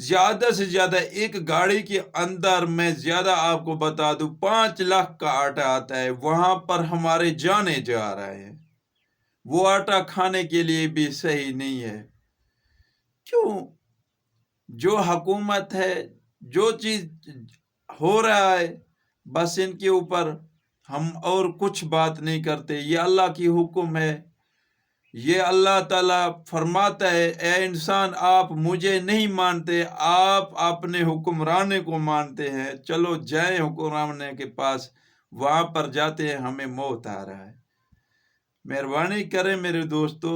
زیادہ سے زیادہ ایک گاڑی کے اندر میں زیادہ آپ کو بتا دوں 5 لاکھ کا آٹا آتا ہے، وہاں پر ہمارے جانے جا رہے ہیں، وہ آٹا کھانے کے لیے بھی صحیح نہیں ہے۔ کیوں؟ جو حکومت ہے، جو چیز ہو رہا ہے، بس ان کے اوپر ہم اور کچھ بات نہیں کرتے، یہ اللہ کی حکم ہے۔ یہ اللہ تعالیٰ فرماتا ہے اے انسان آپ مجھے نہیں مانتے، آپ اپنے حکمرانے کو مانتے ہیں، چلو جائیں حکمرانے کے پاس، وہاں پر جاتے ہیں، ہمیں موت آ رہا ہے۔ مہربانی کریں میرے دوستو،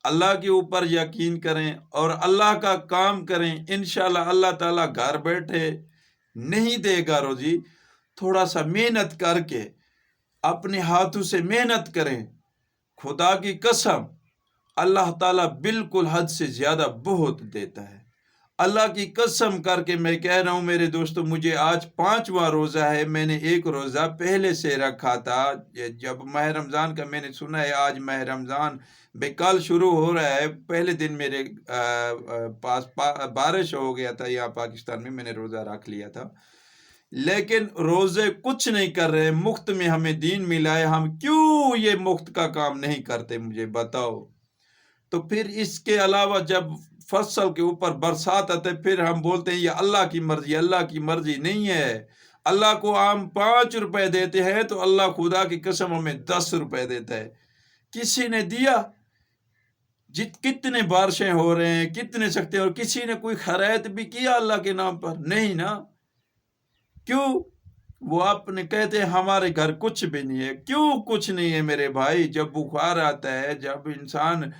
اللہ کے اوپر یقین کریں اور اللہ کا کام کریں، انشاءاللہ اللہ تعالیٰ گھر بیٹھے نہیں دے گا روزی، تھوڑا سا محنت کر کے اپنے ہاتھوں سے محنت کریں، خدا کی قسم اللہ تعالیٰ بالکل حد سے زیادہ بہت دیتا ہے۔ اللہ کی قسم کر کے میں کہہ رہا ہوں میرے دوستو، مجھے آج 5واں روزہ ہے، میں نے ایک روزہ پہلے سے رکھا تھا، جب ماہ رمضان کا میں نے سنا ہے آج ماہ رمضان بے کل شروع ہو رہا ہے، پہلے دن میرے پاس بارش ہو گیا تھا یہاں پاکستان میں نے روزہ رکھ لیا تھا، لیکن روزے کچھ نہیں کر رہے، مفت میں ہمیں دین ملا ہے، ہم کیوں یہ مفت کا کام نہیں کرتے مجھے بتاؤ؟ تو پھر اس کے علاوہ جب فصل کے اوپر برسات آتے پھر ہم بولتے ہیں یہ اللہ کی مرضی، اللہ کی مرضی نہیں ہے۔ اللہ کو ہم 5 روپے دیتے ہیں تو اللہ خدا کی قسم ہمیں 10 روپے دیتا ہے۔ کسی نے دیا؟ کتنے بارشیں ہو رہے ہیں، کتنے سکتے ہیں، اور کسی نے کوئی خیرات بھی کیا اللہ کے نام پر؟ نہیں نا۔ کیوں؟ وہ اپنے کہتے ہیں ہمارے گھر کچھ بھی نہیں ہے۔ کیوں کچھ نہیں ہے میرے بھائی؟ جب بخار آتا ہے، جب انسان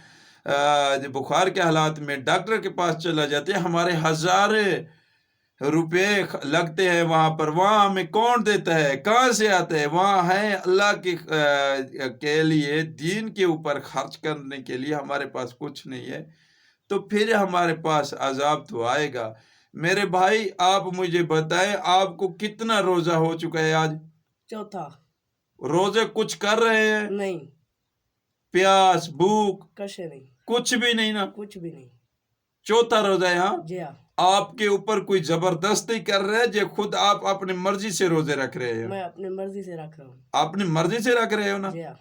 بخار کے حالات میں ڈاکٹر کے پاس چلا جاتے ہیں، ہمارے ہزاریں روپے لگتے ہیں وہاں پر، وہاں ہمیں کون دیتا ہے؟ کہاں سے آتا ہے؟ وہاں ہے اللہ کے لیے، دین کے اوپر خرچ کرنے کے لیے ہمارے پاس کچھ نہیں ہے، تو پھر ہمارے پاس عذاب تو آئے گا۔ میرے بھائی آپ مجھے بتائیں آپ کو کتنا روزہ ہو چکا ہے آج؟ چوتھا۔ روزے کچھ کر رہے ہیں؟ نہیں۔ پیاس بھوک کشے نہیں، کچھ بھی نہیں نا؟ کچھ بھی نہیں۔ چوتھا روزہ ہے ہاں؟ جی ہاں۔ آپ کے اوپر کوئی زبردستی کر رہے ہیں جو خود آپ اپنی مرضی سے روزے رکھ رہے ہیں؟ میں اپنی مرضی سے رکھ رہا ہوں۔ اپنی مرضی سے رکھ رہے ہو نا؟ جی ہاں۔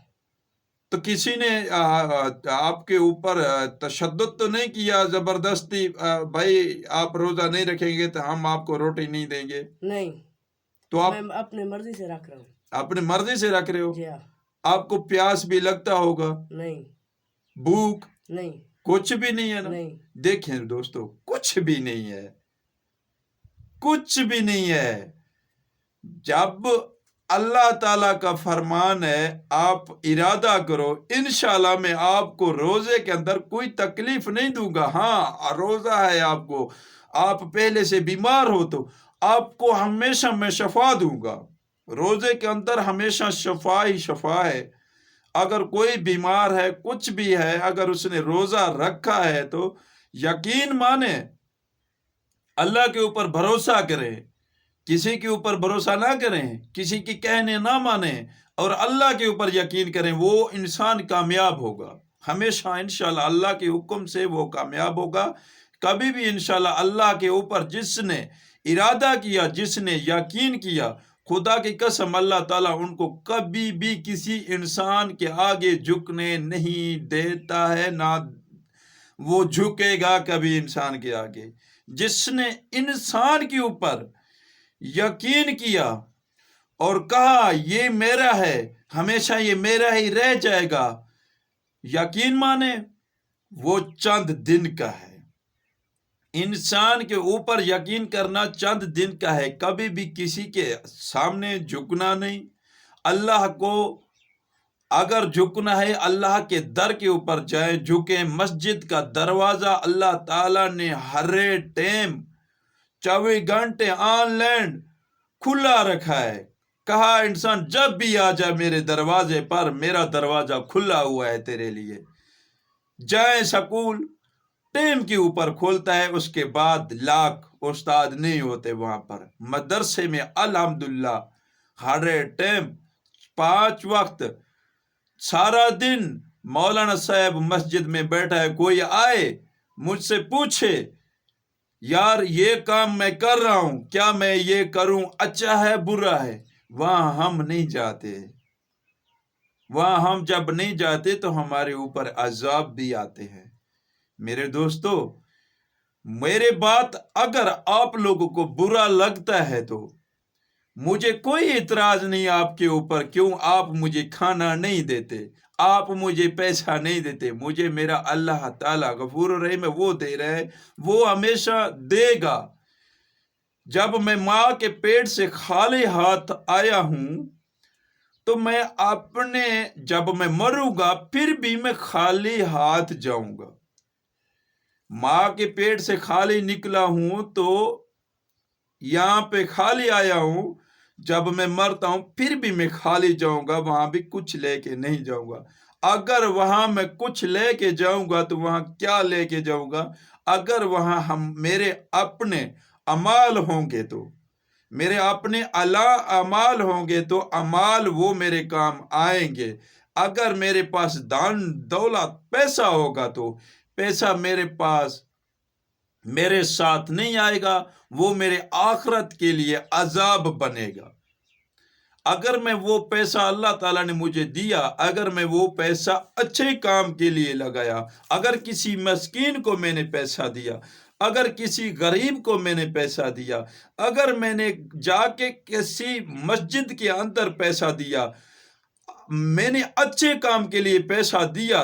تو کسی نے آپ کے اوپر تشدد تو نہیں کیا، زبردستی بھائی آپ روزہ نہیں رکھیں گے تو ہم آپ کو روٹی نہیں دیں گے؟ نہیں، تو آپ میں اپنی مرضی سے رکھ رہا ہوں۔ اپنی مرضی سے رکھ رہے ہو؟ جی ہاں۔ آپ کو پیاس بھی لگتا ہوگا؟ نہیں۔ بھوک؟ نہیں۔ کچھ بھی نہیں ہے نا؟ نہیں۔ دیکھیں دوستو، کچھ بھی نہیں ہے، کچھ بھی نہیں ہے۔ جب اللہ تعالیٰ کا فرمان ہے آپ ارادہ کرو، انشاءاللہ میں آپ کو روزے کے اندر کوئی تکلیف نہیں دوں گا۔ ہاں روزہ ہے، آپ کو، آپ پہلے سے بیمار ہو تو آپ کو ہمیشہ میں شفا دوں گا۔ روزے کے اندر ہمیشہ شفا ہی شفا ہے۔ اگر کوئی بیمار ہے، کچھ بھی ہے، اگر اس نے روزہ رکھا ہے تو یقین مانے، اللہ کے اوپر بھروسہ کریں، کسی کے اوپر بھروسہ نہ کریں، کسی کی کہنے نہ مانیں، اور اللہ کے اوپر یقین کریں، وہ انسان کامیاب ہوگا ہمیشہ انشاءاللہ، اللہ کے حکم سے وہ کامیاب ہوگا۔ کبھی بھی انشاءاللہ اللہ کے اوپر جس نے ارادہ کیا، جس نے یقین کیا، خدا کی قسم اللہ تعالیٰ ان کو کبھی بھی کسی انسان کے آگے جھکنے نہیں دیتا ہے، نہ وہ جھکے گا کبھی انسان کے آگے۔ جس نے انسان کے اوپر یقین کیا اور کہا یہ میرا ہے، ہمیشہ یہ میرا ہی رہ جائے گا، یقین مانے وہ چند دن کا ہے۔ انسان کے اوپر یقین کرنا چند دن کا ہے، کبھی بھی کسی کے سامنے جھکنا نہیں۔ اللہ کو اگر جھکنا ہے اللہ کے در کے اوپر جائیں، جھکیں۔ مسجد کا دروازہ اللہ تعالیٰ نے ہر ٹائم 24 گھنٹے آن لائن کھلا رکھا ہے، کہا انسان جب بھی آ جائے میرے دروازے پر، میرا دروازہ کھلا ہوا ہے تیرے لیے۔ جائیں سکول ٹائم کے اوپر کھولتا ہے، اس کے بعد لاکھ استاد نہیں ہوتے وہاں پر۔ مدرسے میں الحمدللہ ہر ٹائم 5 وقت سارا دن مولانا صاحب مسجد میں بیٹھا ہے، کوئی آئے مجھ سے پوچھے یار یہ کام میں کر رہا ہوں، کیا میں یہ کروں، اچھا ہے برا ہے، وہاں ہم نہیں جاتے۔ وہاں ہم جب نہیں جاتے تو ہمارے اوپر عذاب بھی آتے ہیں۔ میرے دوستو، میرے بات اگر آپ لوگوں کو برا لگتا ہے تو مجھے کوئی اعتراض نہیں آپ کے اوپر، کیوں آپ مجھے کھانا نہیں دیتے، آپ مجھے پیسہ نہیں دیتے، مجھے میرا اللہ تعالیٰ غفور الرحیم ہے، وہ دے رہا ہے، وہ ہمیشہ دے گا۔ جب میں ماں کے پیٹ سے خالی ہاتھ آیا ہوں تو میں جب میں مروں گا پھر بھی میں خالی ہاتھ جاؤں گا۔ ماں کے پیٹ سے خالی نکلا ہوں تو یہاں پہ خالی آیا ہوں، جب میں مرتا ہوں پھر بھی میں خالی جاؤں گا، وہاں بھی کچھ لے کے نہیں جاؤں گا۔ اگر وہاں میں کچھ لے کے جاؤں گا تو وہاں کیا لے کے جاؤں گا؟ اگر وہاں میرے اپنے اعمال ہوں گے تو میرے اپنے اعمال ہوں گے تو اعمال وہ میرے کام آئیں گے۔ اگر میرے پاس دان دولت پیسہ ہوگا تو پیسہ میرے پاس میرے ساتھ نہیں آئے گا، وہ میرے آخرت کے لیے عذاب بنے گا۔ اگر میں وہ پیسہ اللہ تعالیٰ نے مجھے دیا، اگر میں وہ پیسہ اچھے کام کے لیے لگایا، اگر کسی مسکین کو میں نے پیسہ دیا، اگر کسی غریب کو میں نے پیسہ دیا، اگر میں نے جا کے کسی مسجد کے اندر پیسہ دیا، میں نے اچھے کام کے لیے پیسہ دیا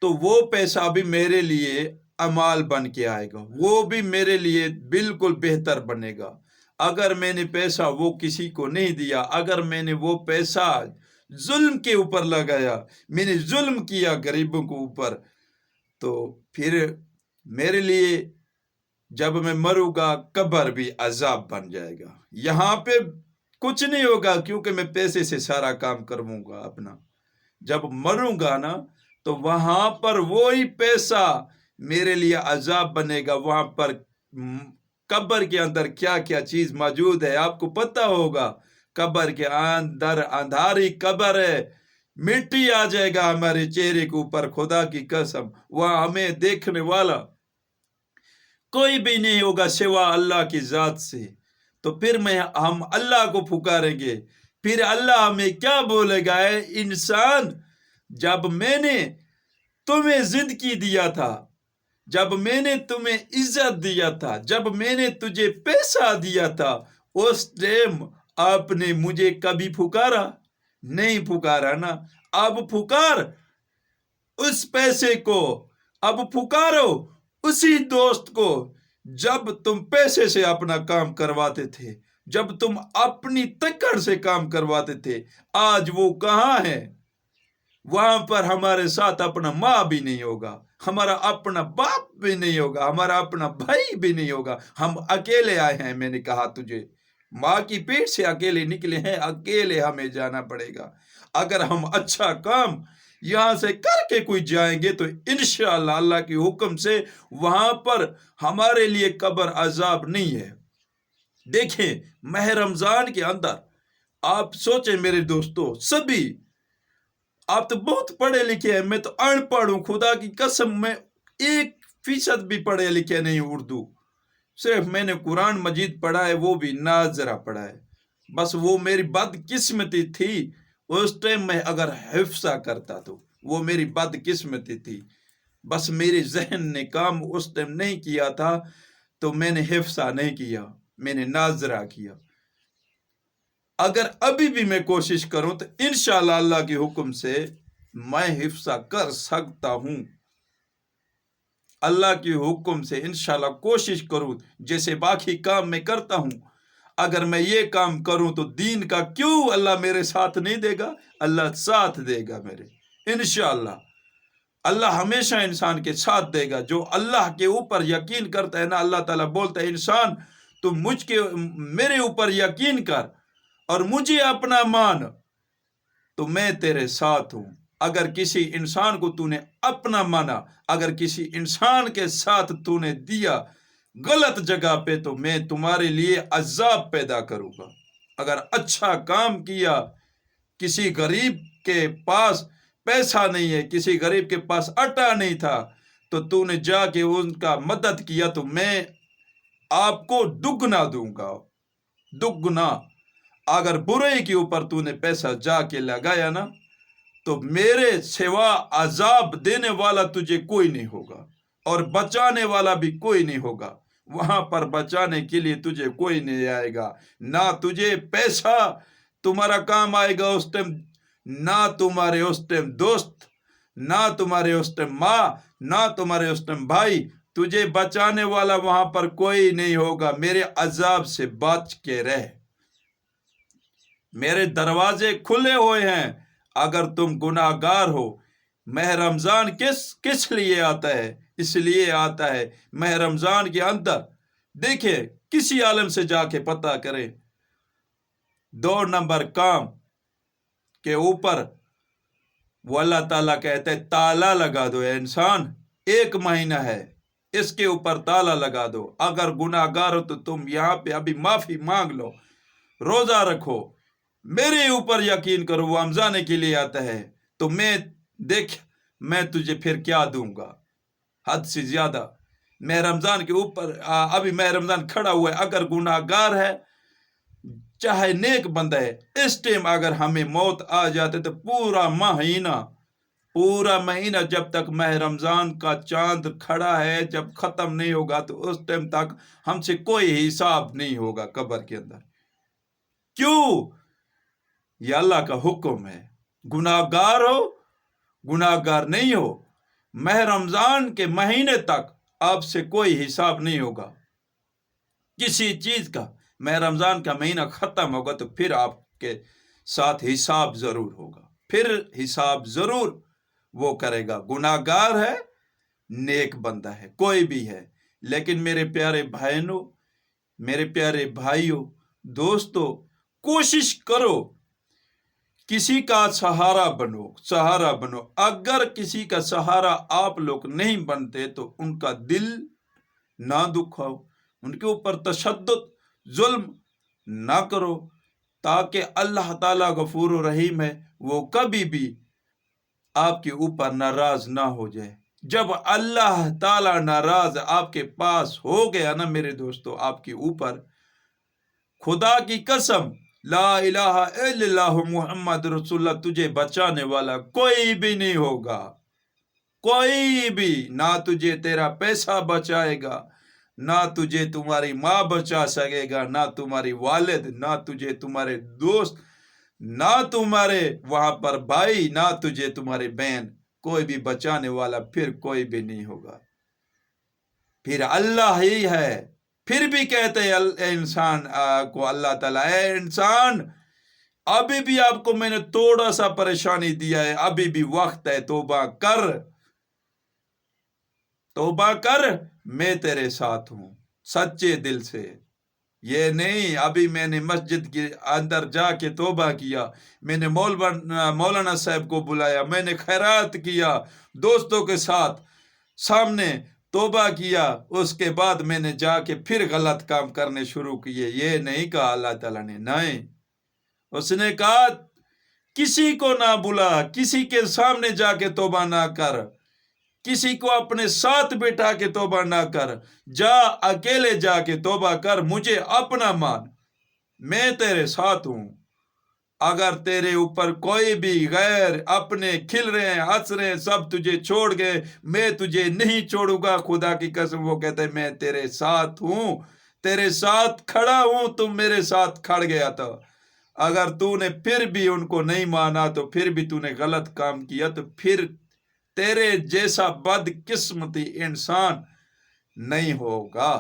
تو وہ پیسہ بھی میرے لیے اعمال بن کے آئے گا، وہ بھی میرے لیے بالکل بہتر بنے گا۔ اگر میں نے پیسہ وہ کسی کو نہیں دیا، اگر میں نے وہ پیسہ ظلم کے اوپر لگایا، میں نے ظلم کیا غریبوں کے اوپر، تو پھر میرے لیے جب میں مروں گا قبر بھی عذاب بن جائے گا۔ یہاں پہ کچھ نہیں ہوگا کیونکہ میں پیسے سے سارا کام کروں گا اپنا۔ جب مروں گا نا تو وہاں پر وہی پیسہ میرے لیے عذاب بنے گا۔ وہاں پر قبر کے اندر کیا کیا چیز موجود ہے آپ کو پتہ ہوگا۔ قبر کے اندر اندھاری قبر ہے، مٹی آ جائے گا ہمارے چہرے کے اوپر، خدا کی قسم وہاں ہمیں دیکھنے والا کوئی بھی نہیں ہوگا سوا اللہ کی ذات سے۔ تو پھر ہم اللہ کو پکاریں گے، پھر اللہ ہمیں کیا بولے گا؟ اے انسان، جب میں نے تمہیں زندگی دیا تھا، جب میں نے تمہیں عزت دیا تھا، جب میں نے تجھے پیسہ دیا تھا، اس ٹائم آپ نے مجھے کبھی پکارا؟ نہیں پکارا نا۔ اب پکار اس پیسے کو، اب پکارو اسی دوست کو جب تم پیسے سے اپنا کام کرواتے تھے، جب تم اپنی تکڑ سے کام کرواتے تھے۔ آج وہ کہاں ہے؟ وہاں پر ہمارے ساتھ اپنا ماں بھی نہیں ہوگا، ہمارا اپنا باپ بھی نہیں ہوگا، ہمارا اپنا بھائی بھی نہیں ہوگا۔ ہم اکیلے آئے ہیں، میں نے کہا تجھے ماں کی پیٹ سے اکیلے نکلے ہیں، اکیلے ہمیں جانا پڑے گا۔ اگر ہم اچھا کام یہاں سے کر کے کوئی جائیں گے تو انشاءاللہ اللہ کے حکم سے وہاں پر ہمارے لیے قبر عذاب نہیں ہے۔ دیکھیں ماہ رمضان کے اندر آپ سوچیں میرے دوستو، سبھی آپ تو بہت پڑھے لکھے ہیں، میں تو ان پڑھ ہوں، خدا کی قسم میں 1% بھی پڑھے لکھے نہیں اردو، صرف میں نے قرآن مجید پڑھا ہے، وہ بھی ناظرہ پڑھا ہے۔ بس وہ میری بدقسمتی تھی، اس ٹائم میں اگر حفظہ کرتا تو وہ میری بدقسمتی تھی، بس میرے ذہن نے کام اس ٹائم نہیں کیا تھا تو میں نے حفظہ نہیں کیا، میں نے ناظرہ کیا۔ اگر ابھی بھی میں کوشش کروں تو انشاءاللہ اللہ کے حکم سے میں حفظہ کر سکتا ہوں۔ اللہ کے حکم سے انشاءاللہ کوشش کروں، جیسے باقی کام میں کرتا ہوں۔ اگر میں یہ کام کروں تو دین کا کیوں اللہ میرے ساتھ نہیں دے گا؟ اللہ ساتھ دے گا میرے، انشاءاللہ اللہ ہمیشہ انسان کے ساتھ دے گا۔ جو اللہ کے اوپر یقین کرتا ہے نا، اللہ تعالیٰ بولتا ہے انسان تو میرے اوپر یقین کر اور مجھے اپنا مان تو میں تیرے ساتھ ہوں۔ اگر کسی انسان کو تو نے اپنا مانا، اگر کسی انسان کے ساتھ تو نے دیا غلط جگہ پہ، تو میں تمہارے لیے عذاب پیدا کروں گا۔ اگر اچھا کام کیا، کسی غریب کے پاس پیسہ نہیں ہے، کسی غریب کے پاس آٹا نہیں تھا، تو تو نے جا کے ان کا مدد کیا، تو میں آپ کو دگنا دوں گا، دگنا۔ اگر برائی کے اوپر تو نے پیسہ جا کے لگایا نا تو میرے سوا عذاب دینے والا تجھے کوئی نہیں ہوگا اور بچانے والا بھی کوئی نہیں ہوگا۔ وہاں پر بچانے کے لیے تجھے کوئی نہیں آئے گا، نہ تجھے پیسہ تمہارا کام آئے گا اس ٹائم، نہ تمہارے اس ٹائم دوست، نہ تمہارے اس ٹائم ماں، نہ تمہارے اس ٹائم بھائی۔ تجھے بچانے والا وہاں پر کوئی نہیں ہوگا۔ میرے عذاب سے بچ کے رہ، میرے دروازے کھلے ہوئے ہیں اگر تم گناہ گار ہو۔ ماہ رمضان کس لیے آتا ہے؟ اس لیے آتا ہے ماہ رمضان کے اندر دیکھیں، کسی عالم سے جا کے پتہ کریں، 2 نمبر کام کے اوپر وہ اللہ تعالیٰ کہتے ہیں تالا لگا دو۔ اے انسان، 1 مہینہ ہے، اس کے اوپر تالا لگا دو۔ اگر گناہ گار ہو تو تم یہاں پہ ابھی معافی مانگ لو، روزہ رکھو، میرے اوپر یقین کرو، وہ رمضان کے لیے آتا ہے تو میں تجھے پھر کیا دوں گا حد سے زیادہ۔ ماہ رمضان کے اوپر ابھی ماہ رمضان کھڑا ہوا ہے، اگر گناہ گار ہے چاہے نیک بندہ ہے، اس ٹائم اگر ہمیں موت آ جاتے تو پورا مہینہ جب تک ماہ رمضان کا چاند کھڑا ہے، جب ختم نہیں ہوگا تو اس ٹائم تک ہم سے کوئی حساب نہیں ہوگا قبر کے اندر۔ کیوں؟ یہ اللہ کا حکم ہے۔ گناہ گار ہو، گناہ گار نہیں ہو، ماہ رمضان کے مہینے تک آپ سے کوئی حساب نہیں ہوگا کسی چیز کا۔ ماہ رمضان کا مہینہ ختم ہوگا تو پھر آپ کے ساتھ حساب ضرور ہوگا، پھر حساب ضرور وہ کرے گا۔ گناہ گار ہے، نیک بندہ ہے، کوئی بھی ہے، لیکن میرے پیارے بہنوں، میرے پیارے بھائیوں، دوستوں، کوشش کرو کسی کا سہارا بنو۔ اگر کسی کا سہارا آپ لوگ نہیں بنتے تو ان کا دل نہ دکھاؤ، ان کے اوپر تشدد، ظلم نہ کرو، تاکہ اللہ تعالیٰ غفور و رحیم ہے، وہ کبھی بھی آپ کے اوپر ناراض نہ ہو جائے۔ جب اللہ تعالیٰ ناراض آپ کے پاس ہو گیا نا میرے دوستو، آپ کے اوپر، خدا کی قسم، لا الہ الا اللہ محمد رسول اللہ، تجھے بچانے والا کوئی بھی نہیں ہوگا، کوئی بھی۔ نہ تجھے تیرا پیسہ بچائے گا، نہ تجھے تمہاری ماں بچا سکے گا، نہ تمہاری والد، نہ تجھے تمہارے دوست، نہ تمہارے وہاں پر بھائی، نہ تجھے تمہارے بہن، کوئی بھی بچانے والا پھر کوئی بھی نہیں ہوگا، پھر اللہ ہی ہے۔ پھر بھی کہتے ہیں انسان کو اللہ تعالیٰ، اے انسان، ابھی بھی آپ کو میں نے تھوڑا سا پریشانی دیا ہے، ابھی بھی وقت ہے، توبہ کر، میں تیرے ساتھ ہوں سچے دل سے۔ یہ نہیں ابھی میں نے مسجد کے اندر جا کے توبہ کیا، میں نے مولانا صاحب کو بلایا، میں نے خیرات کیا، دوستوں کے ساتھ سامنے توبہ کیا، اس کے بعد میں نے جا کے پھر غلط کام کرنے شروع کیے۔ یہ نہیں کہا اللہ تعالیٰ نے، نہیں، اس نے کہا کسی کو نہ بلا، کسی کے سامنے جا کے توبہ نہ کر، کسی کو اپنے ساتھ بٹھا کے توبہ نہ کر، جا اکیلے جا کے توبہ کر، مجھے اپنا مان، میں تیرے ساتھ ہوں۔ اگر تیرے اوپر کوئی بھی غیر اپنے کھل رہے ہیں، ہنس رہے ہیں، سب تجھے چھوڑ گئے، میں تجھے نہیں چھوڑوں گا، خدا کی قسم وہ کہتا ہے میں تیرے ساتھ ہوں، تیرے ساتھ کھڑا ہوں، تم میرے ساتھ کھڑ گیا تھا۔ اگر تو نے پھر بھی ان کو نہیں مانا تو پھر بھی تو نے غلط کام کیا، تو پھر تیرے جیسا بد قسمتی انسان نہیں ہوگا۔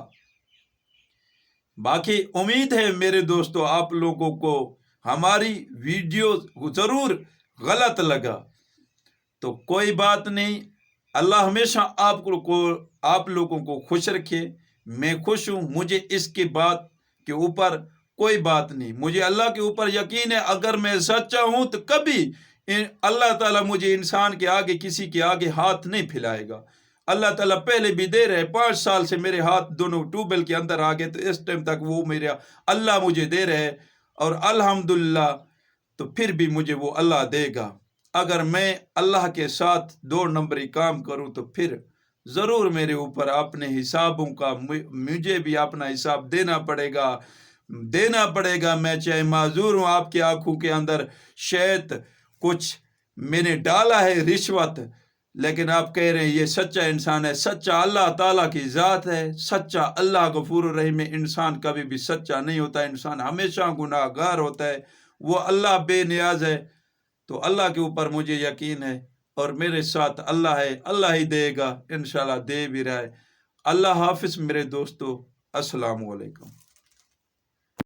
باقی امید ہے میرے دوستو آپ لوگوں کو ہماری ویڈیو ضرور غلط لگا تو کوئی بات نہیں، اللہ ہمیشہ آپ لوگوں کو خوش رکھے، میں خوش ہوں، مجھے اس کی بات کے اوپر کوئی بات نہیں، مجھے اللہ کے اوپر یقین ہے، اگر میں سچا ہوں تو کبھی اللہ تعالیٰ مجھے انسان کے آگے، کسی کے آگے ہاتھ نہیں پھیلائے گا۔ اللہ تعالیٰ پہلے بھی دے رہے، 5 سال سے میرے ہاتھ دونوں ٹیوبویل کے اندر آگے، تو اس ٹائم تک وہ میرا اللہ مجھے دے رہے، اور الحمدللہ تو پھر بھی مجھے وہ اللہ دے گا۔ اگر میں اللہ کے ساتھ 2 نمبری کام کروں تو پھر ضرور میرے اوپر اپنے حسابوں کا مجھے بھی اپنا حساب دینا پڑے گا. میں چاہے معذور ہوں آپ کی آنکھوں کے اندر، شاید کچھ میں نے ڈالا ہے رشوت، لیکن آپ کہہ رہے ہیں یہ سچا انسان ہے. سچا اللہ تعالیٰ کی ذات ہے، سچا اللہ غفور الرحیم ہے. انسان کبھی بھی سچا نہیں ہوتا، انسان ہمیشہ گناہ گار ہوتا ہے. وہ اللہ بے نیاز ہے. تو اللہ کے اوپر مجھے یقین ہے اور میرے ساتھ اللہ ہے، اللہ ہی دے گا، انشاءاللہ دے بھی رہا ہے. اللہ حافظ میرے دوستو، السلام علیکم.